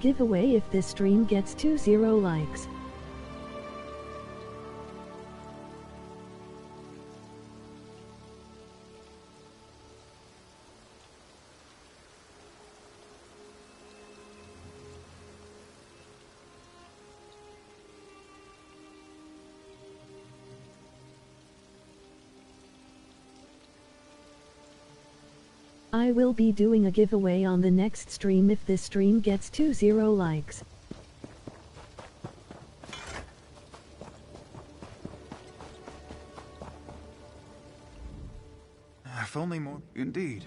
Giveaway if this stream gets 20 likes. I will be doing a giveaway on the next stream if this stream gets 20 likes. If only more. Indeed.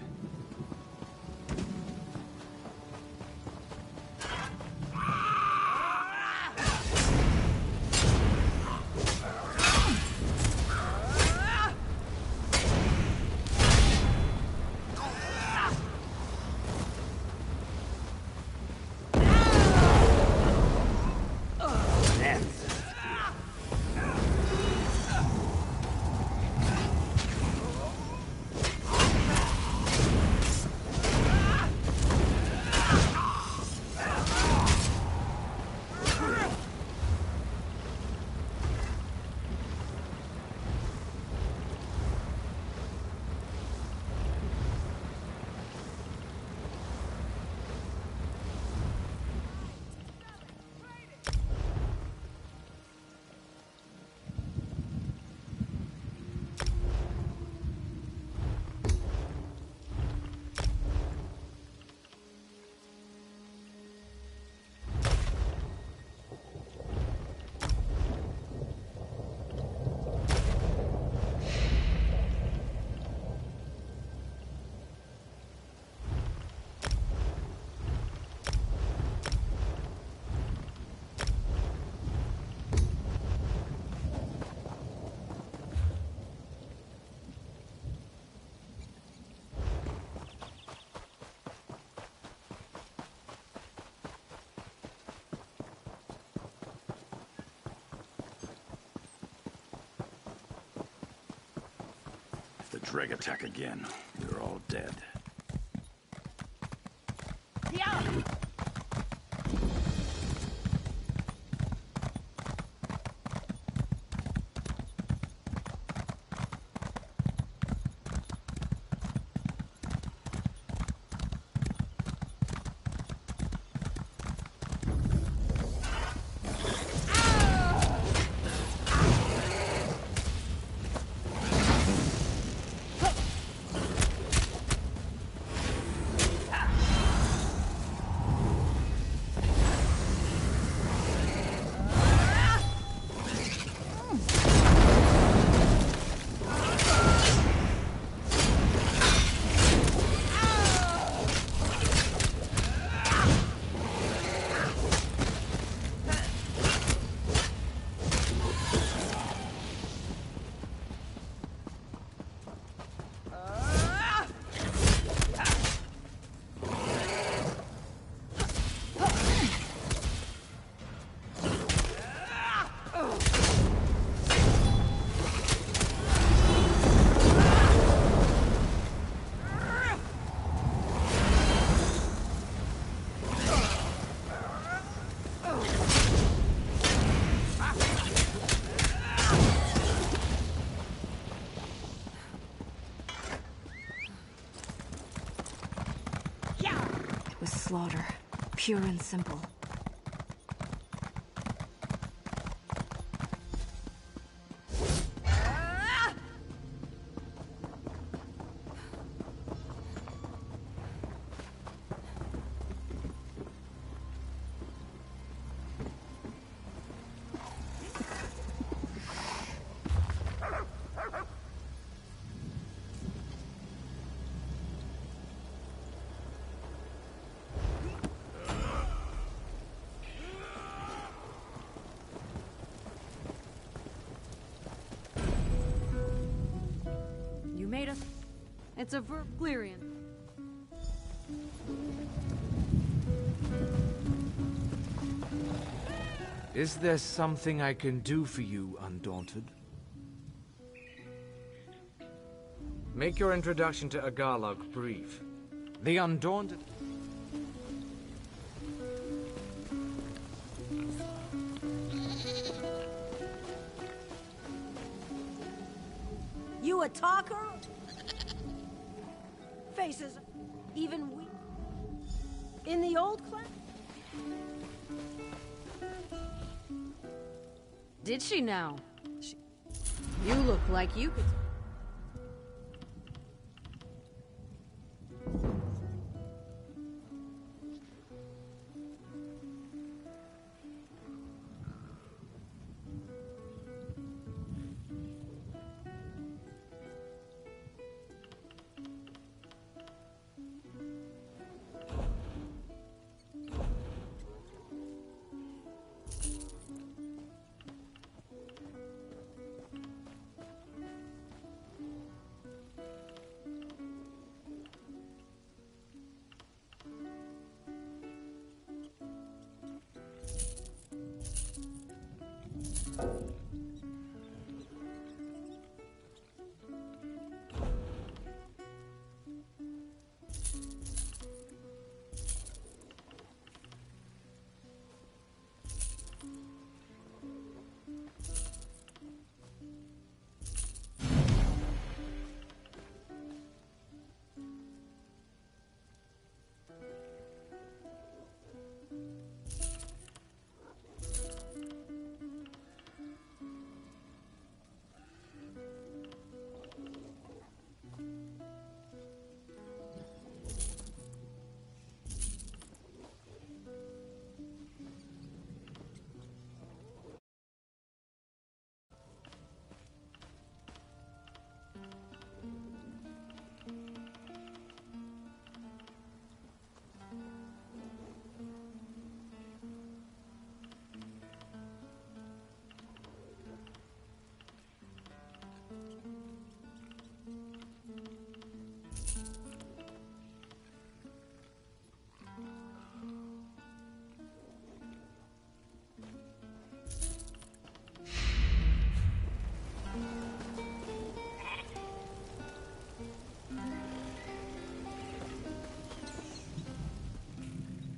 The drag attack again. We're all dead. Yeah. Slaughter, pure and simple. Made us. It's a Verklirian. Is there something I can do for you, Undaunted? Make your introduction to Agarlog brief. The Undaunted... you a talker? Faces, even we. In the old class? Did she now? You look like you could.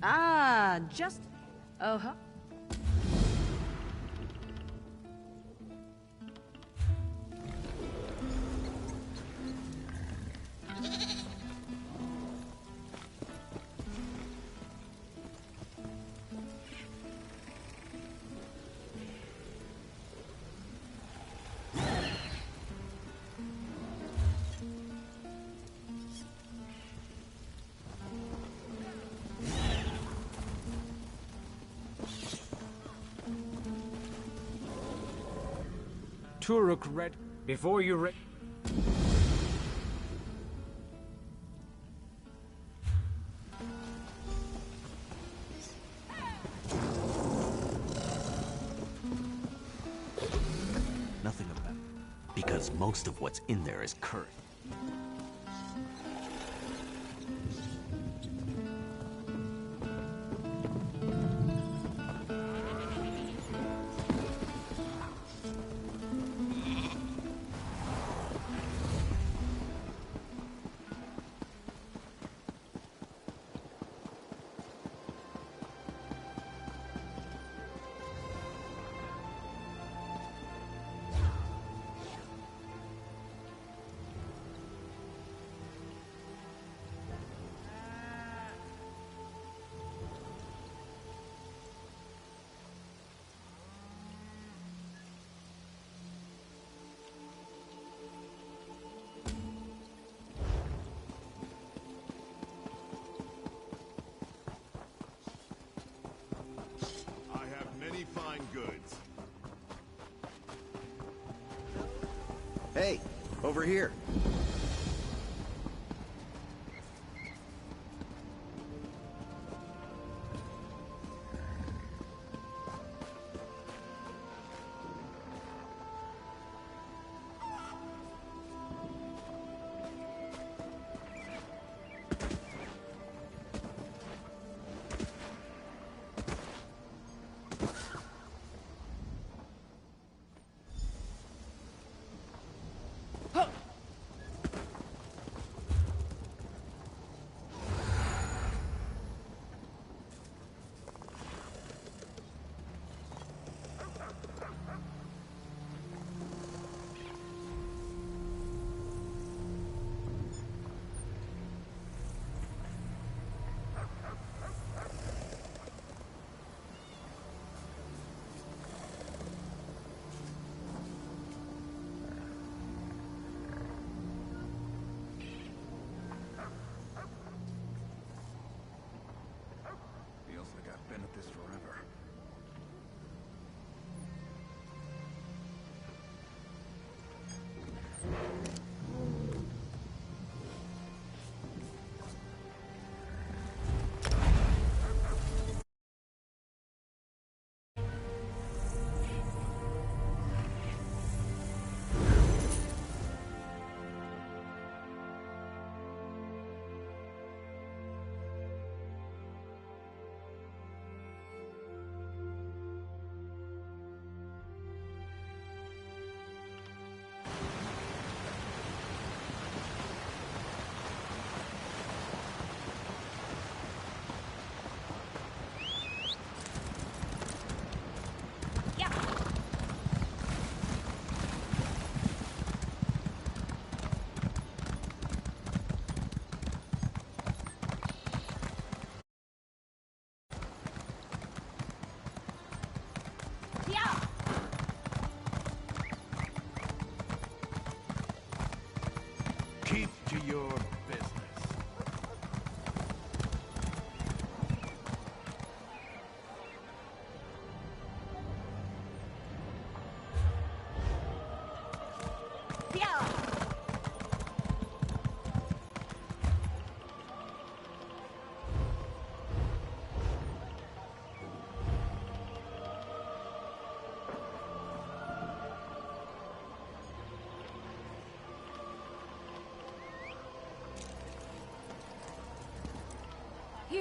Ah, just... Uh-huh. Turok read before you read. Nothing about it. Because most of what's in there is current. Fine goods. Hey, over here.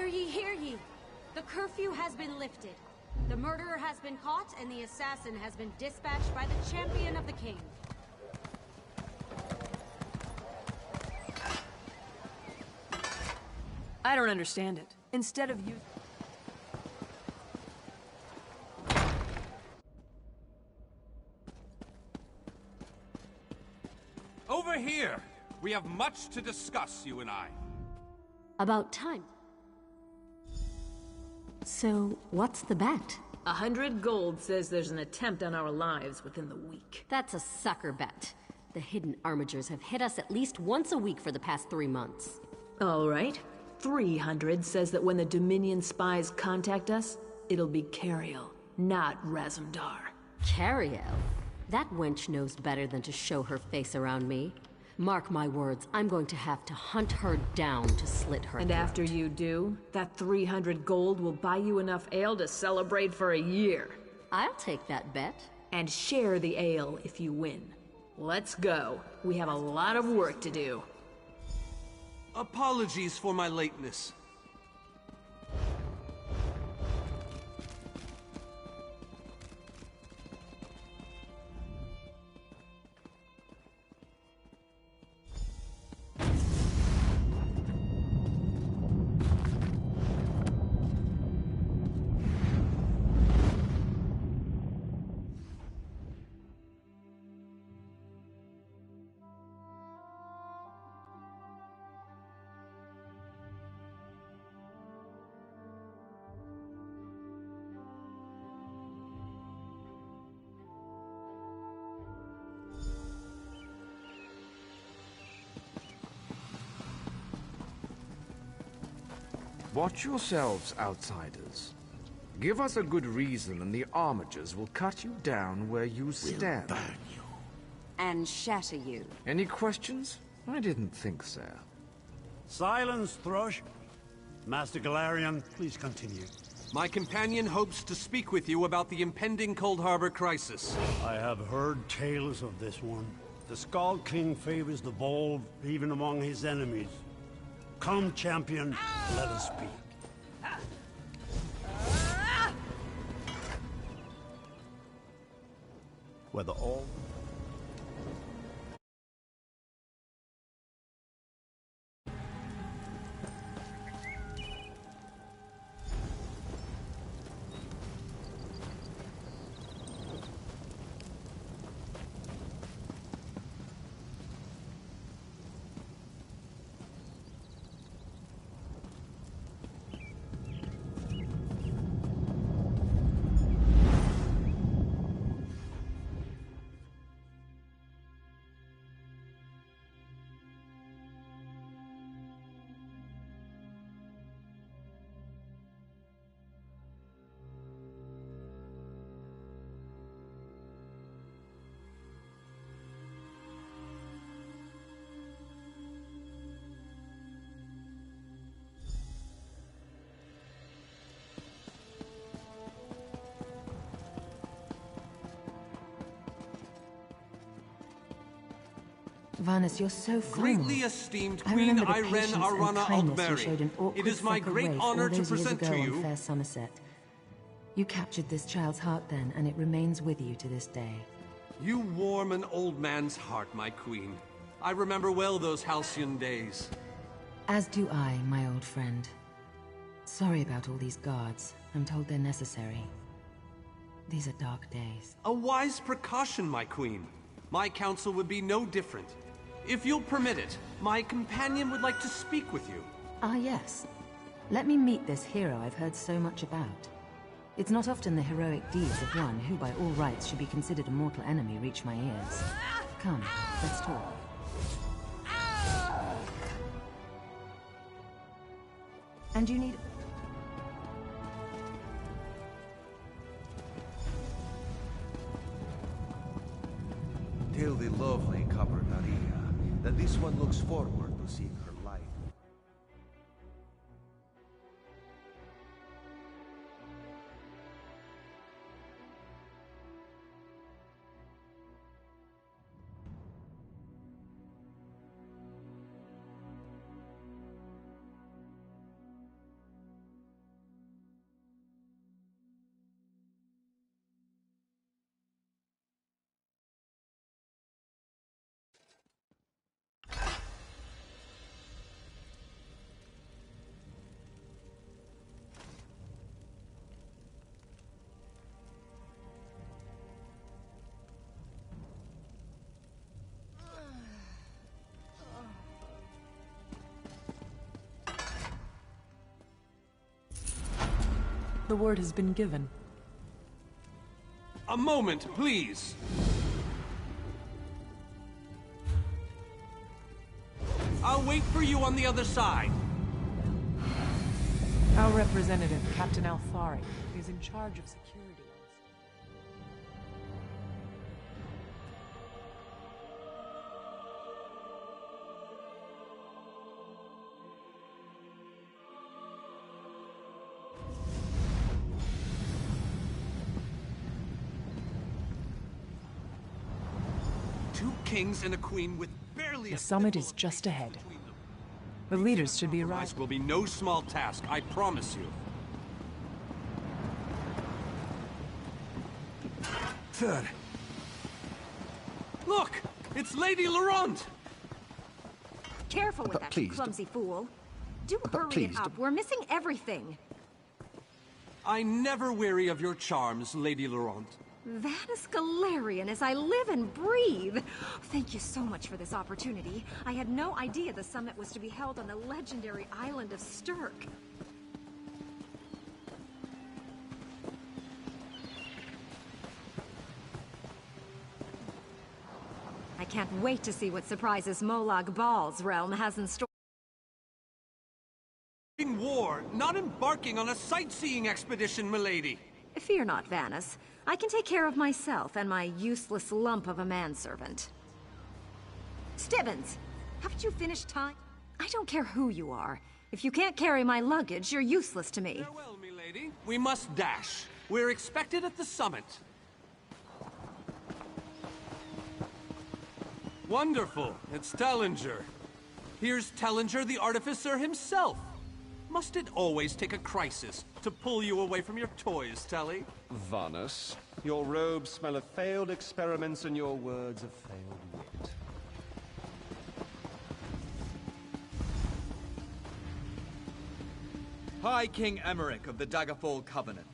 Hear ye, hear ye! The curfew has been lifted. The murderer has been caught, and the assassin has been dispatched by the champion of the king. I don't understand it. Instead of you... Over here! We have much to discuss, you and I. About time. So, what's the bet? 100 gold says there's an attempt on our lives within the week. That's a sucker bet. The hidden armigers have hit us at least once a week for the past 3 months. All right. 300 says that when the Dominion spies contact us, it'll be Cariel, not Razumdar. Cariel? That wench knows better than to show her face around me. Mark my words, I'm going to have to hunt her down to slit her And throat. after you do, that 300 gold will buy you enough ale to celebrate for a year. I'll take that bet. And share the ale if you win. Let's go. We have a lot of work to do. Apologies for my lateness. Watch yourselves, outsiders. Give us a good reason and the armigers will cut you down where you stand. We'll burn you. And shatter you. Any questions? I didn't think so. Silence, Thrush. Master Galarian, please continue. My companion hopes to speak with you about the impending Cold Harbor crisis. I have heard tales of this one. The Skull King favors the bold, even among his enemies. Come, champion, let us speak. Whether all... Vanus, you're so formal. Greatly esteemed I Queen remember the Irene patience and Arana kindness you Aldmeri. showed an awkward It is my sucker great waif honor all to those years present ago to on you... Fair Somerset. You captured this child's heart then, and it remains with you to this day. You warm an old man's heart, my queen. I remember well those halcyon days. As do I, my old friend. Sorry about all these guards. I'm told they're necessary. These are dark days. A wise precaution, my queen. My counsel would be no different. If you'll permit it, my companion would like to speak with you. Ah, yes. Let me meet this hero I've heard so much about. It's not often the heroic deeds of one who by all rights should be considered a mortal enemy reach my ears. Come, let's talk. And you need... Tell the lovely Copper Daria that this one looks forward to seeing her life. The word has been given. A moment, please. I'll wait for you on the other side. Our representative, Captain Alfari, is in charge of security. Two kings and a queen with barely The summit is just ahead. The leaders should be arriving. This will be no small task, I promise you. Third. Look! It's Lady Laurent! Careful with that, you clumsy fool. Do hurry it up. We're missing everything. I never weary of your charms, Lady Laurent. Vanus Galarian as I live and breathe. Thank you so much for this opportunity. I had no idea the summit was to be held on the legendary island of Stirk. I can't wait to see what surprises Molag Bal's realm has in store. War, not embarking on a sightseeing expedition, milady. Fear not, Vanus. I can take care of myself and my useless lump of a manservant. Stibbins, haven't you finished time? I don't care who you are. If you can't carry my luggage, you're useless to me. Farewell, milady. We must dash. We're expected at the summit. Wonderful. It's Tellinger. Here's Tellinger, the artificer himself. Must it always take a crisis to pull you away from your toys, Telly? Vanus, your robes smell of failed experiments and your words of failed wit. High King Emmerich of the Daggerfall Covenant.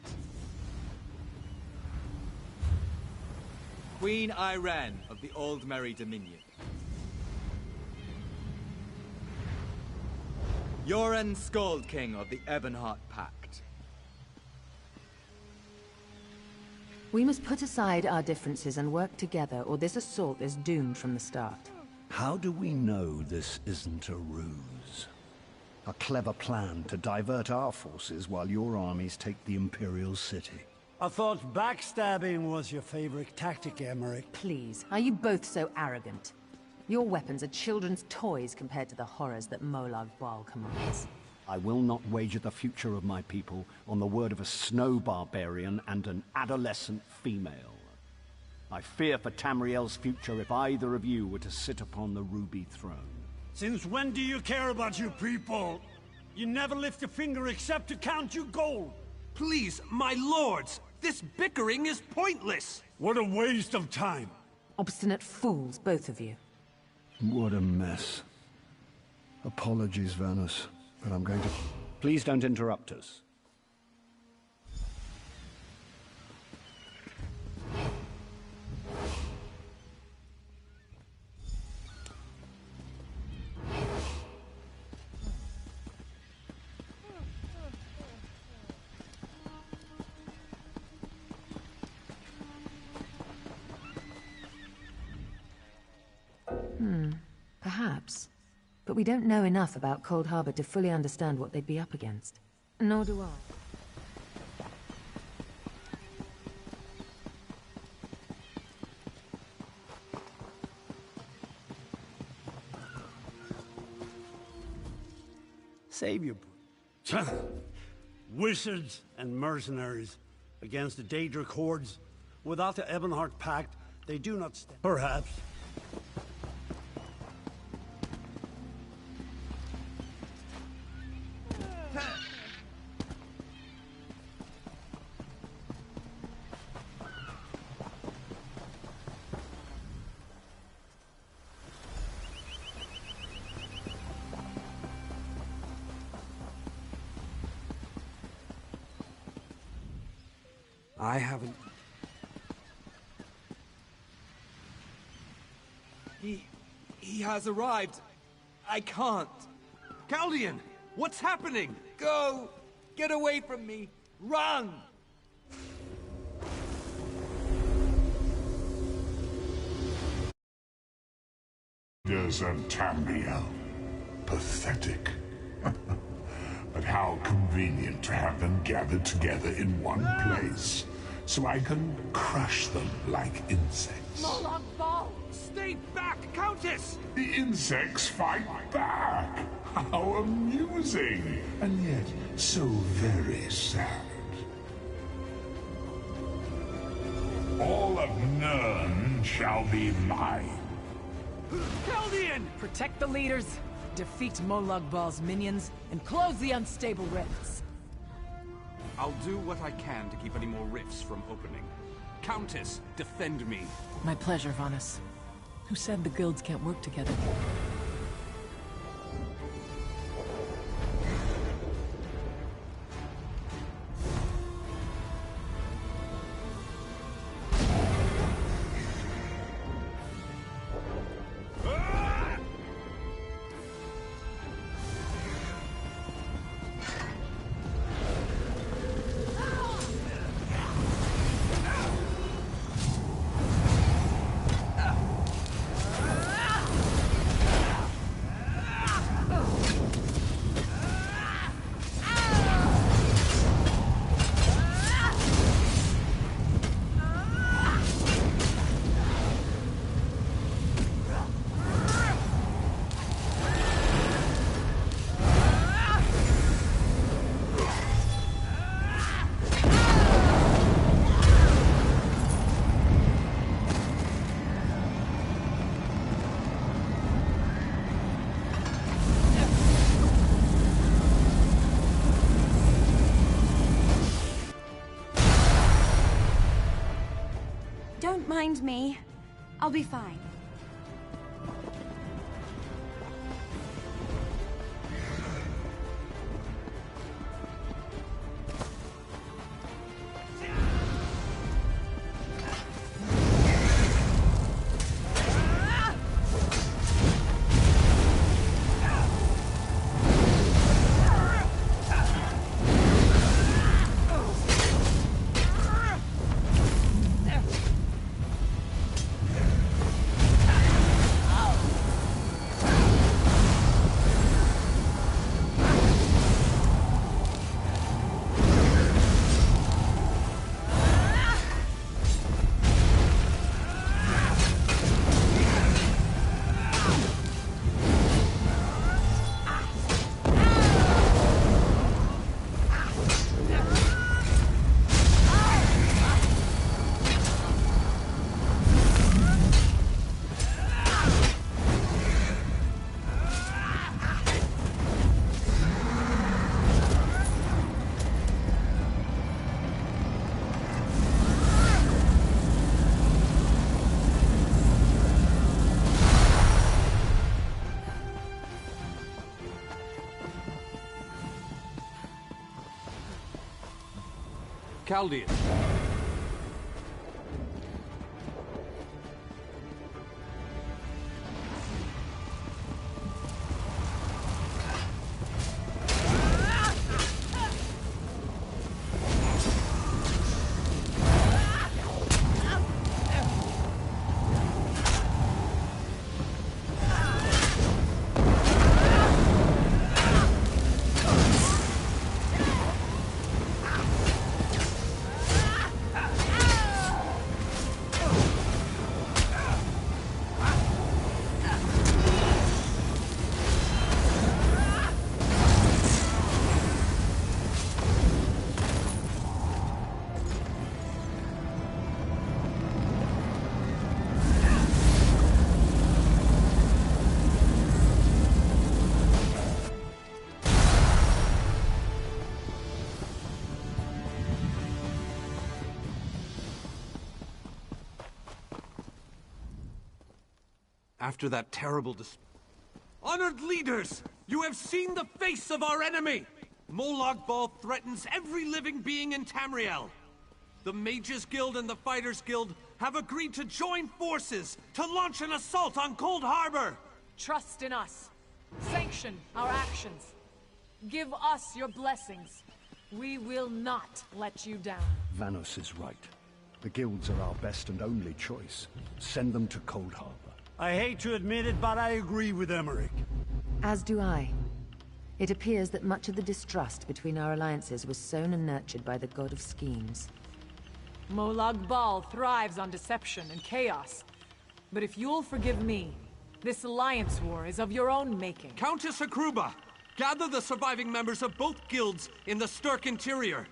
Queen Irene of the Old Merry Dominion. Yoren Skald King of the Ebonheart Pact. We must put aside our differences and work together, or this assault is doomed from the start. How do we know this isn't a ruse? A clever plan to divert our forces while your armies take the Imperial City. I thought backstabbing was your favorite tactic, Emmerich. Please, are you both so arrogant? Your weapons are children's toys compared to the horrors that Molag Bal commands. I will not wager the future of my people on the word of a snow barbarian and an adolescent female. I fear for Tamriel's future if either of you were to sit upon the Ruby Throne. Since when do you care about your people? You never lift a finger except to count your gold. Please, my lords, this bickering is pointless. What a waste of time. Obstinate fools, both of you. What a mess. Apologies, Vanus, but I'm going to... Please don't interrupt us. Perhaps. But we don't know enough about Cold Harbor to fully understand what they'd be up against. Nor do I. Save your... Wizards and mercenaries against the Daedric hordes. Without the Ebonheart Pact, they do not stand. Perhaps. I haven't... He has arrived. I can't. Caldian, what's happening? Go! Get away from me! Run! Leaders of Tamriel. Pathetic. But how convenient to have them gathered together in one place, so I can crush them like insects. Molag Bal! Stay back, Countess! The insects fight back! How amusing! And yet, so very sad. All of Nirn shall be mine. Chaldean! Protect the leaders, defeat Molag Bal's minions, and close the unstable rifts. I'll do what I can to keep any more rifts from opening. Countess, defend me. My pleasure, Vanus. Who said the guilds can't work together? Don't mind me. I'll be fine. Chaldean. After that terrible Honored leaders! You have seen the face of our enemy! Molag Bal threatens every living being in Tamriel. The Mages Guild and the Fighters Guild have agreed to join forces to launch an assault on Cold Harbor! Trust in us. Sanction our actions. Give us your blessings. We will not let you down. Vanos is right. The guilds are our best and only choice. Send them to Cold Harbor. I hate to admit it, but I agree with Emmerich. As do I. It appears that much of the distrust between our alliances was sown and nurtured by the god of schemes. Molag Bal thrives on deception and chaos. But if you'll forgive me, this alliance war is of your own making. Countess Akruba, gather the surviving members of both guilds in the Sturk interior.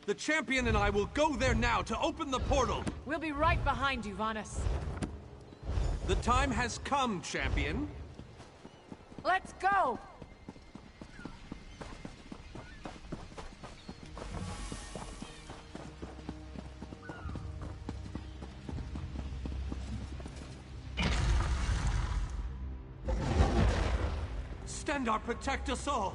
The champion and I will go there now to open the portal. We'll be right behind you, Vanus. The time has come, champion. Let's go! Stendarr, protect us all!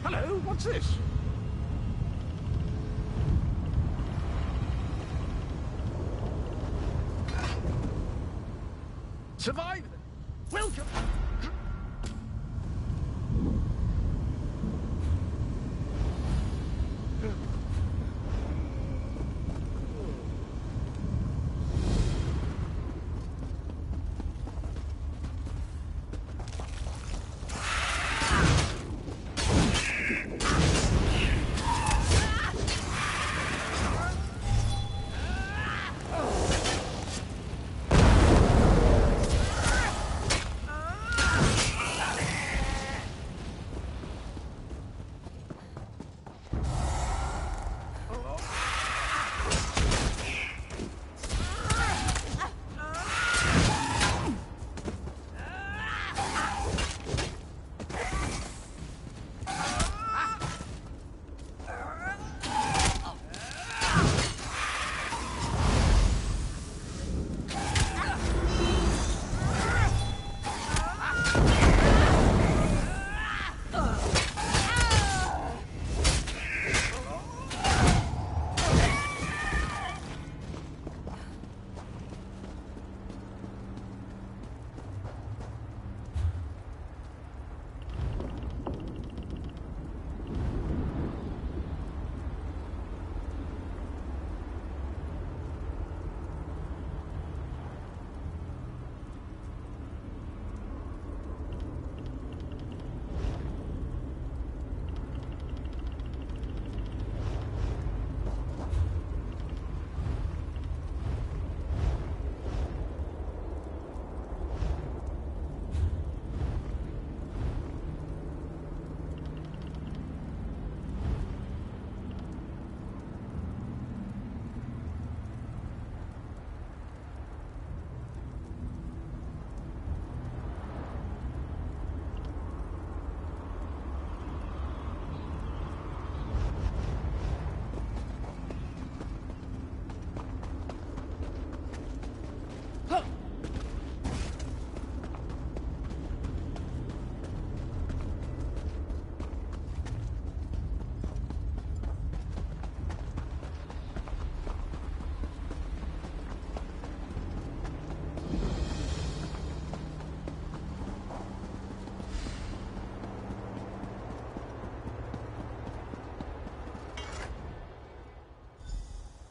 Hello, what's this? Survive! Welcome!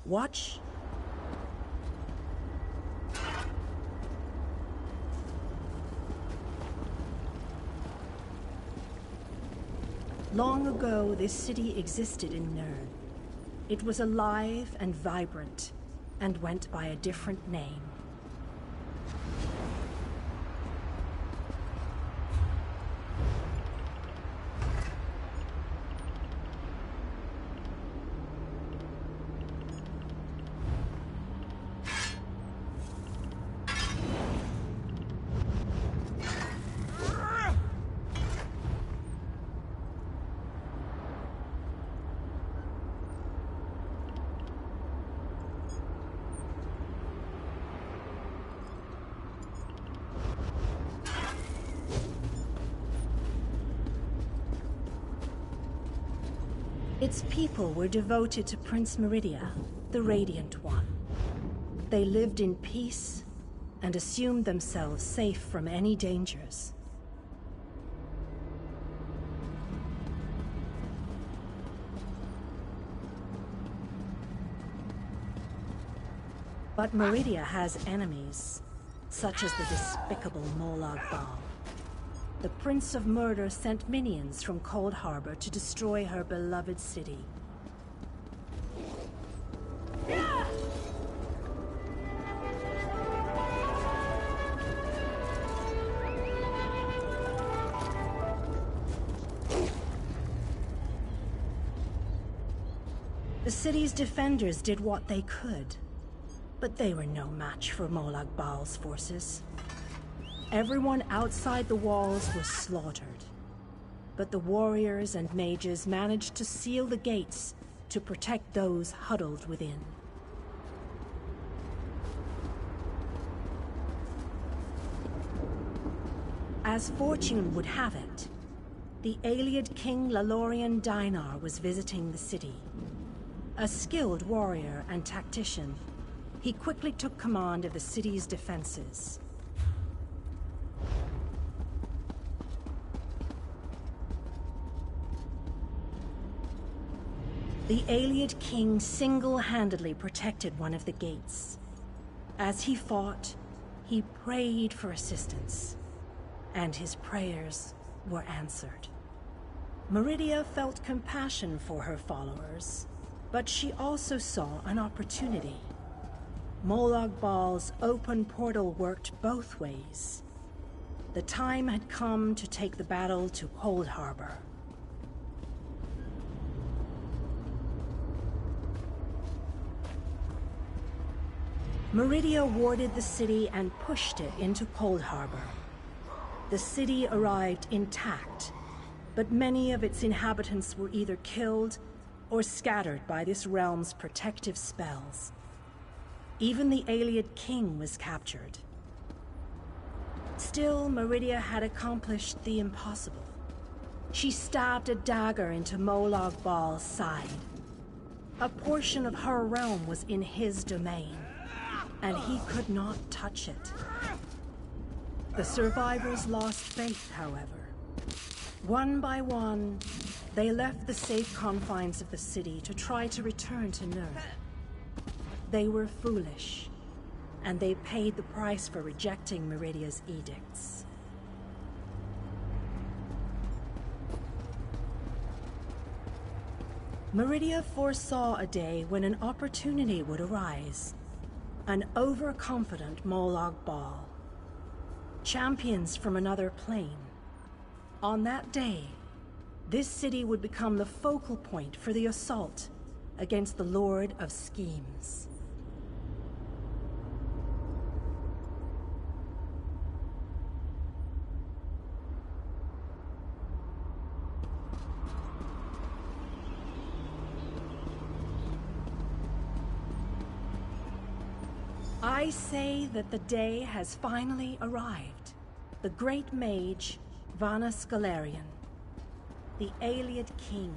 Watch. Long ago, this city existed in Nirn. It was alive and vibrant, and went by a different name. Its people were devoted to Prince Meridia, the Radiant One. They lived in peace and assumed themselves safe from any dangers. But Meridia has enemies, such as the despicable Molag Bal. The Prince of Murder sent minions from Cold Harbor to destroy her beloved city. The city's defenders did what they could, but they were no match for Molag Bal's forces. Everyone outside the walls was slaughtered, but the warriors and mages managed to seal the gates to protect those huddled within. As fortune would have it, the Ayleid King Lalorian Dainar was visiting the city. A skilled warrior and tactician, he quickly took command of the city's defenses. The Ayleid King single-handedly protected one of the gates. As he fought, he prayed for assistance, and his prayers were answered. Meridia felt compassion for her followers, but she also saw an opportunity. Molag Bal's open portal worked both ways. The time had come to take the battle to Cold Harbor. Meridia warded the city and pushed it into Cold Harbor. The city arrived intact, but many of its inhabitants were either killed or scattered by this realm's protective spells. Even the Ayleid King was captured. Still, Meridia had accomplished the impossible. She stabbed a dagger into Molag Bal's side. A portion of her realm was in his domain, and he could not touch it. The survivors lost faith, however. One by one, they left the safe confines of the city to try to return to Nurd. They were foolish, and they paid the price for rejecting Meridia's edicts. Meridia foresaw a day when an opportunity would arise. An overconfident Molag Bal. Champions from another plane. On that day, this city would become the focal point for the assault against the Lord of Schemes. I say that the day has finally arrived. The great mage, Vana Scalarian, the Ayleid King,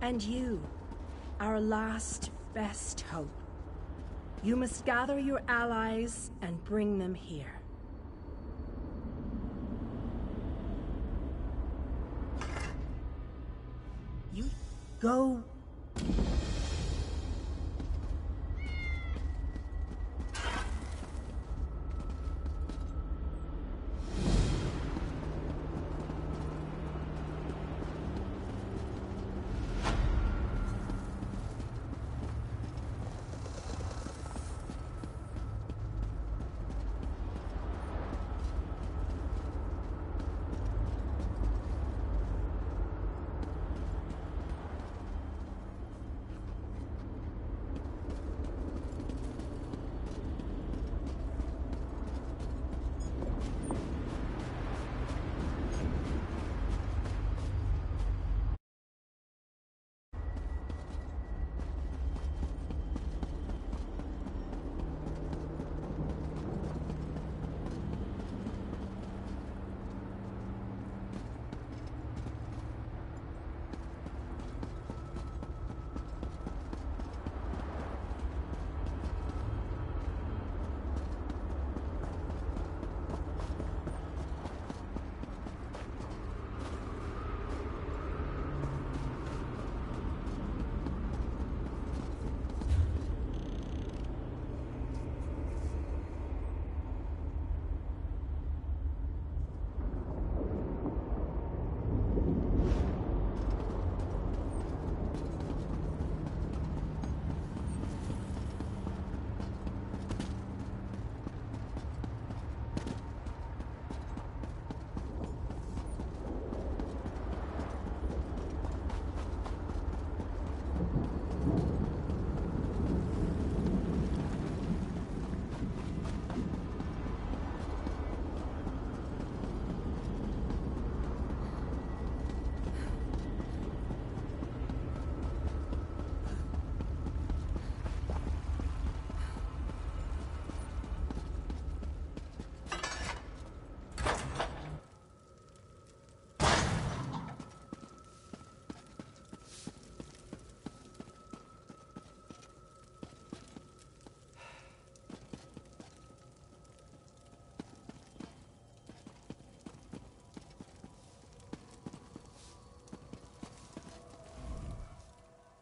and you, our last best hope. You must gather your allies and bring them here. You go.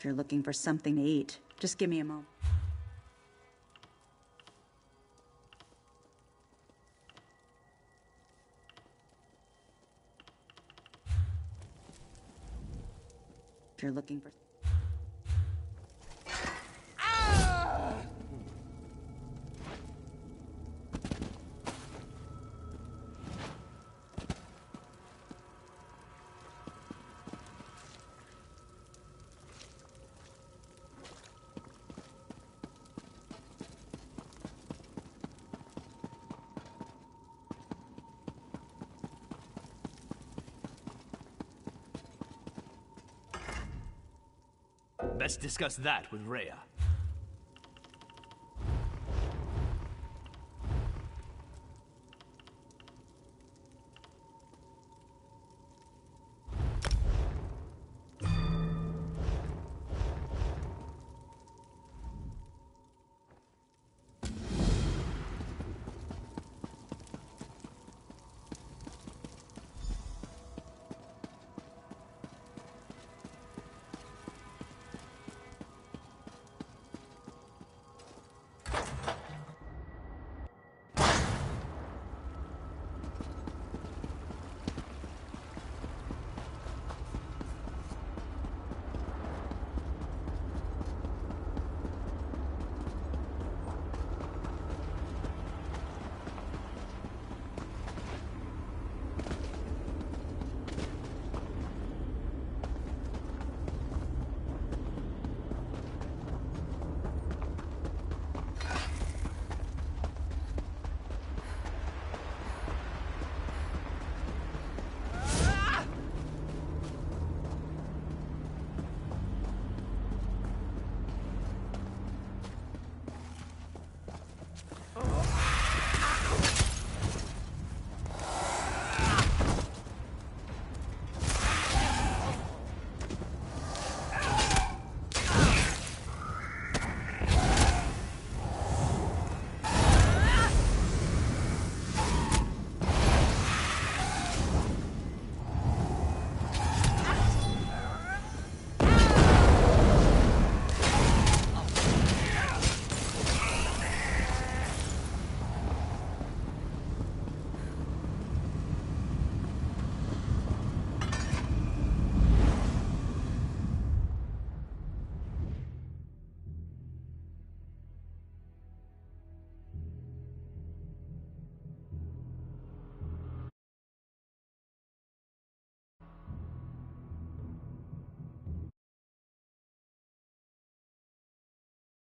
If you're looking for something to eat, just give me a moment. If you're looking for... Best discuss that with Rhea.